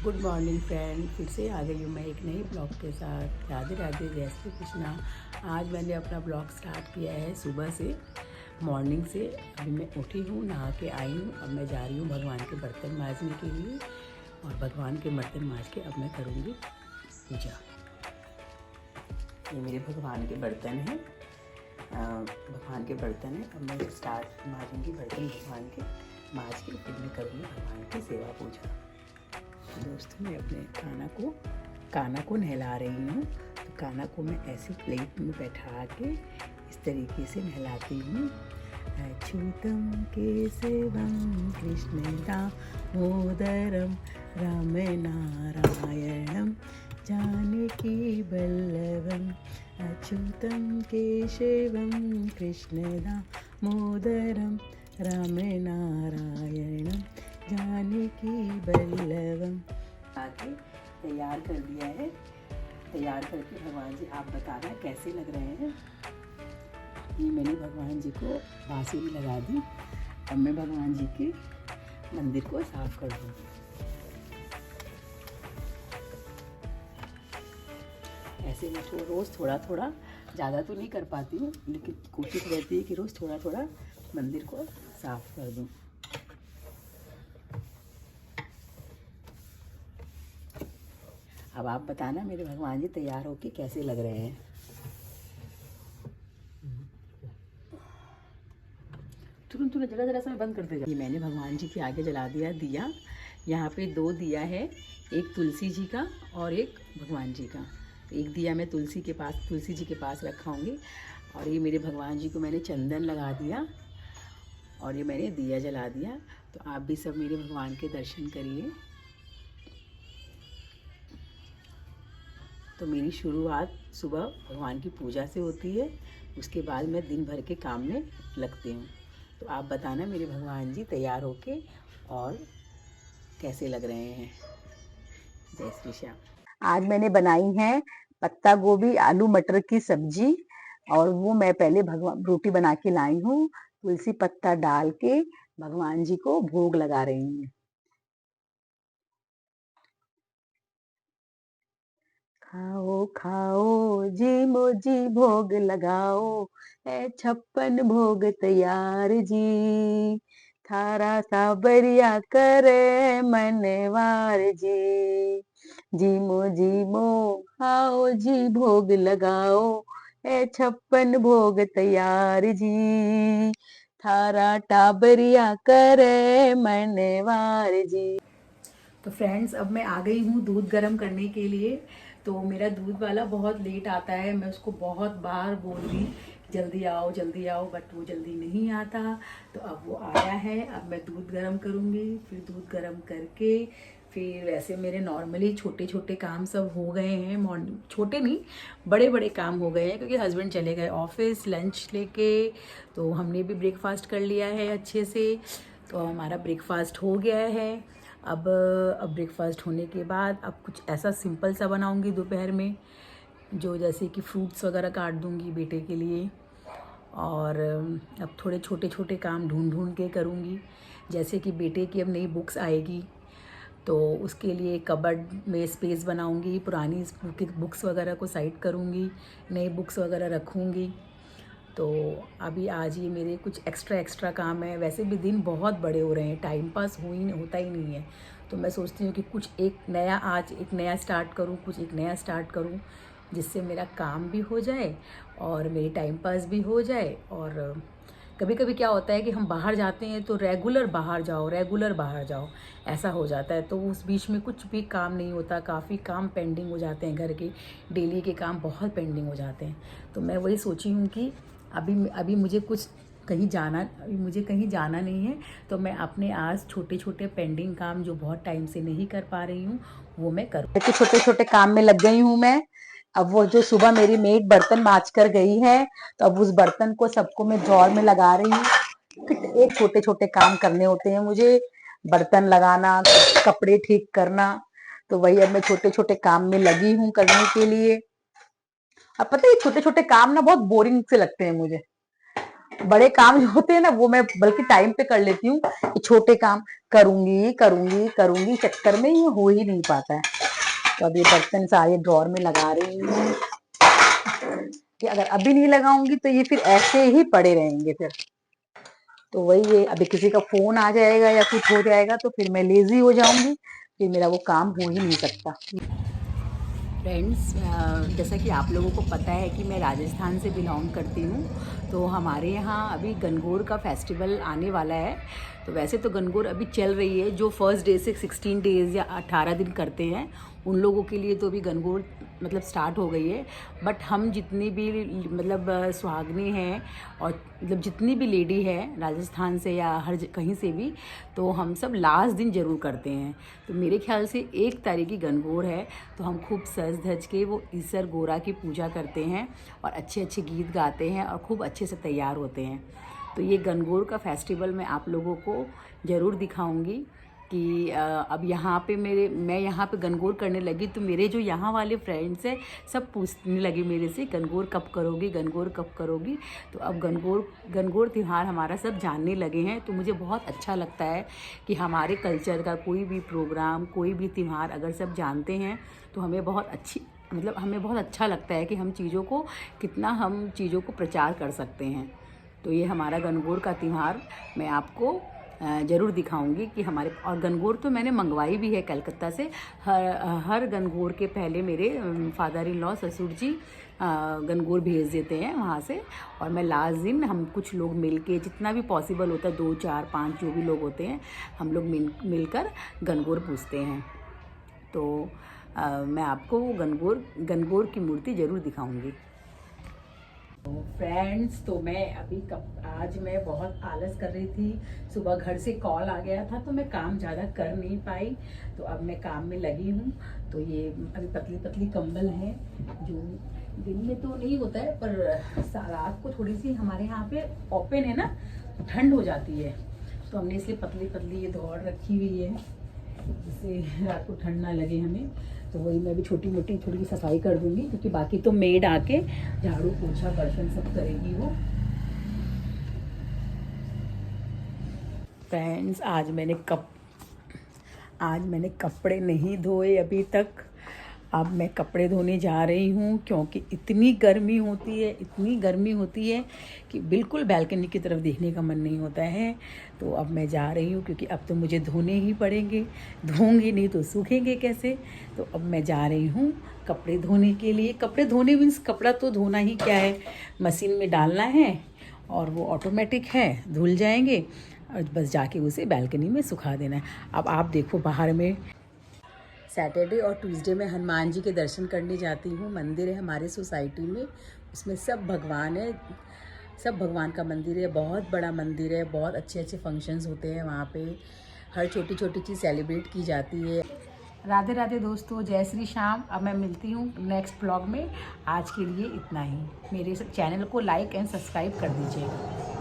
Good morning friend, फिर से आ गई हूँ मैं एक नई ब्लॉग के साथ। राधे राधे, जय श्री कृष्णा। आज मैंने अपना ब्लॉग स्टार्ट किया है सुबह से, मॉर्निंग से। अभी मैं उठी हूँ, नहा के आई हूँ। अब मैं जा रही हूँ भगवान के बर्तन मांजने के लिए, और भगवान के बर्तन मांज के अब मैं करूँगी पूजा। ये मेरे भगवान के बर्तन हैं, भगवान के बर्तन हैं। अब मैं स्टार्ट मांजूँगी बर्तन भगवान के, मांज के फिर मैं करूँगी भगवान की सेवा पूजा। दोस्तों, मैं अपने काना को नहला रही हूँ। तो काना को मैं ऐसी प्लेट में बैठा के इस तरीके से नहलाती हूँ। अच्युतम केशवम कृष्ण दामोदरम राम नारायणम जानकी वल्लभम। अच्युतम केशवम कृष्ण दामोदरम राम नारायणम जानकी वल्लभम। आके तैयार कर दिया है। तैयार करके भगवान जी आप बताना कैसे लग रहे हैं। ये मैंने भगवान जी को बांसुरी लगा दी। अब मैं भगवान जी के मंदिर को साफ कर दूँगी। ऐसे मैं रोज़ थोड़ा थोड़ा, ज़्यादा तो नहीं कर पाती हूँ, लेकिन कोशिश रहती है कि रोज़ थोड़ा थोड़ा मंदिर को साफ कर दूँ। अब आप बताना मेरे भगवान जी तैयार होके कैसे लग रहे हैं। तुरंत तुरंत जरा जरा सा बंद करते जाओ। ये मैंने भगवान जी के आगे जला दिया दिया। यहाँ पे 2 दिया है, एक तुलसी जी का और एक भगवान जी का। एक दिया मैं तुलसी जी के पास रखाऊंगी, और ये मेरे भगवान जी को मैंने चंदन लगा दिया, और ये मैंने दिया जला दिया। तो आप भी सब मेरे भगवान के दर्शन करिए। तो मेरी शुरुआत सुबह भगवान की पूजा से होती है, उसके बाद मैं दिन भर के काम में लगती हूँ। तो आप बताना मेरे भगवान जी तैयार होके और कैसे लग रहे हैं। जय श्री श्याम। आज मैंने बनाई है पत्ता गोभी आलू मटर की सब्जी, और वो मैं पहले भगवान रोटी बना के लाई हूँ। तुलसी पत्ता डाल के भगवान जी को भोग लगा रही हूँ। खाओ खाओ जी मोजी भोग लगाओ, है 56 भोग तैयार जी। थारा साबरिया करे मनवार जी। जी मो खाओ जी भोग लगाओ, है 56 भोग तैयार जी। थारा टाबरिया करे मनवार जी। तो फ्रेंड्स, अब मैं आ गई हूँ दूध गर्म करने के लिए। तो मेरा दूध वाला बहुत लेट आता है। मैं उसको बहुत बार बोल रही जल्दी आओ, बट वो जल्दी नहीं आता। तो अब वो आया है। अब मैं दूध गर्म करूँगी। फिर दूध गर्म करके फिर वैसे मेरे नॉर्मली छोटे छोटे काम सब हो गए हैं। मॉर्निंग छोटे नहीं, बड़े बड़े काम हो गए हैं, क्योंकि हस्बैंड चले गए ऑफिस लंच लेके। तो हमने भी ब्रेकफास्ट कर लिया है अच्छे से। तो हमारा ब्रेकफास्ट हो गया है। अब ब्रेकफास्ट होने के बाद अब कुछ ऐसा सिंपल सा बनाऊंगी दोपहर में, जो जैसे कि फ्रूट्स वगैरह काट दूंगी बेटे के लिए। और अब थोड़े छोटे छोटे काम ढूंढ ढूंढ के करूंगी। जैसे कि बेटे की अब नई बुक्स आएगी, तो उसके लिए कबर्ड में स्पेस बनाऊंगी, पुरानी बुक्स वगैरह को साइड करूंगी, नई बुक्स वगैरह रखूंगी। तो अभी आज ये मेरे कुछ एक्स्ट्रा काम है। वैसे भी दिन बहुत बड़े हो रहे हैं, टाइम पास होता ही नहीं है। तो मैं सोचती हूँ कि कुछ एक नया स्टार्ट करूँ, जिससे मेरा काम भी हो जाए और मेरी टाइम पास भी हो जाए। और कभी कभी क्या होता है कि हम बाहर जाते हैं तो रेगुलर बाहर जाओ ऐसा हो जाता है। तो उस बीच में कुछ भी काम नहीं होता, काफ़ी काम पेंडिंग हो जाते हैं, घर के डेली के काम बहुत पेंडिंग हो जाते हैं। तो मैं वही सोची हूँ कि अभी मुझे कहीं जाना नहीं है। तो मैं अपने आज छोटे छोटे पेंडिंग काम जो बहुत टाइम से नहीं कर पा रही हूँ, वो मैं करूँ। छोटे छोटे काम में लग गई हूँ मैं। अब वो जो सुबह मेरी मेड बर्तन मांज कर गई है, तो अब उस बर्तन को सबको मैं ड्रॉर में लगा रही हूँ। एक छोटे छोटे काम करने होते हैं मुझे, बर्तन लगाना, कपड़े ठीक करना। तो वही अब मैं छोटे छोटे काम में लगी हूँ करने के लिए। अब पता है छोटे छोटे काम ना बहुत बोरिंग से लगते हैं मुझे। बड़े काम जो होते हैं ना वो मैं बल्कि टाइम पे कर लेती हूँ, छोटे काम करूंगी करूंगी करूंगी चक्कर में ये हो ही नहीं पाता है। तो अब ये बर्तन सारे ड्रॉर में लगा रही हूँ कि अगर अभी नहीं लगाऊंगी तो ये फिर ऐसे ही पड़े रहेंगे फिर। तो वही है, अभी किसी का फोन आ जाएगा या कुछ हो जाएगा तो फिर मैं लेजी हो जाऊंगी, फिर मेरा वो काम हो ही नहीं सकता। फ्रेंड्स, जैसा कि आप लोगों को पता है कि मैं राजस्थान से बिलोंग करती हूँ, तो हमारे यहाँ अभी गणगौर का फेस्टिवल आने वाला है। तो वैसे तो गणगौर अभी चल रही है, जो फर्स्ट डे से 16 डेज़ या 18 दिन करते हैं उन लोगों के लिए तो अभी गणगौर मतलब स्टार्ट हो गई है। बट हम जितनी भी मतलब सुहागनी हैं और मतलब जितनी भी लेडी है राजस्थान से या हर कहीं से भी, तो हम सब लास्ट दिन ज़रूर करते हैं। तो मेरे ख्याल से 1 तारीख की गणगौर है, तो हम खूब सज धज के वो ईसर गोरा की पूजा करते हैं और अच्छे अच्छे गीत गाते हैं और खूब अच्छे से तैयार होते हैं। तो ये गणगौर का फेस्टिवल मैं आप लोगों को ज़रूर दिखाऊंगी कि अब यहाँ पे मैं यहाँ पे गणगौर करने लगी तो मेरे जो यहाँ वाले फ्रेंड्स हैं सब पूछने लगे मेरे से गणगौर कब करोगी, गणगौर कब करोगी। तो अब गणगौर त्यौहार हमारा सब जानने लगे हैं, तो मुझे बहुत अच्छा लगता है कि हमारे कल्चर का कोई भी प्रोग्राम, कोई भी त्यौहार अगर सब जानते हैं तो हमें बहुत अच्छा लगता है कि हम चीज़ों को प्रचार कर सकते हैं। तो ये हमारा गणगौर का त्यौहार मैं आपको ज़रूर दिखाऊंगी कि हमारे, और गणगौर तो मैंने मंगवाई भी है कलकत्ता से। हर गणगौर के पहले मेरे फादर इन लॉ ससुर जी गणगौर भेज देते हैं वहाँ से, और मैं लास्ट दिन हम कुछ लोग मिल के जितना भी पॉसिबल होता है 2 4 5 जो भी लोग होते हैं हम लोग मिलकर गणगौर पूजते हैं। तो मैं आपको गणगौर की मूर्ति ज़रूर दिखाऊंगी। फ्रेंड्स, तो आज मैं बहुत आलस कर रही थी, सुबह घर से कॉल आ गया था तो मैं काम ज़्यादा कर नहीं पाई, तो अब मैं काम में लगी हूँ। तो ये अभी पतली पतली कंबल है जो दिन में तो नहीं होता है पर रात को थोड़ी सी हमारे यहाँ पे ओपन है ना तो ठंड हो जाती है, तो हमने इसलिए पतली पतली ये दौड़ रखी हुई है जिससे रात को ठंड ना लगे हमें। तो वही मैं भी छोटी मोटी थोड़ी सी सफाई कर दूंगी, क्योंकि बाकी तो मेड आके झाड़ू पोछा बर्तन सब करेगी वो। फ्रेंड्स, आज मैंने कपड़े नहीं धोए अभी तक। अब मैं कपड़े धोने जा रही हूँ क्योंकि इतनी गर्मी होती है कि बिल्कुल बालकनी की तरफ देखने का मन नहीं होता है। तो अब मैं जा रही हूँ क्योंकि अब तो मुझे धोने ही पड़ेंगे, धोऊंगी नहीं तो सूखेंगे कैसे। तो अब मैं जा रही हूँ कपड़े धोने के लिए। कपड़े धोने मीन्स कपड़ा तो धोना ही क्या है, मशीन में डालना है और वो ऑटोमेटिक है, धुल जाएंगे और बस जाके उसे बालकनी में सुखा देना है। अब आप देखो, बाहर में सैटरडे और ट्यूसडे में हनुमान जी के दर्शन करने जाती हूँ। मंदिर है हमारे सोसाइटी में, उसमें सब भगवान का मंदिर है, बहुत बड़ा मंदिर है, बहुत अच्छे अच्छे फंक्शंस होते हैं वहाँ पे, हर छोटी छोटी चीज़ सेलिब्रेट की जाती है। राधे राधे दोस्तों, जय श्री श्याम। अब मैं मिलती हूँ नेक्स्ट ब्लॉग में। आज के लिए इतना ही। मेरे चैनल को लाइक एंड सब्सक्राइब कर दीजिएगा।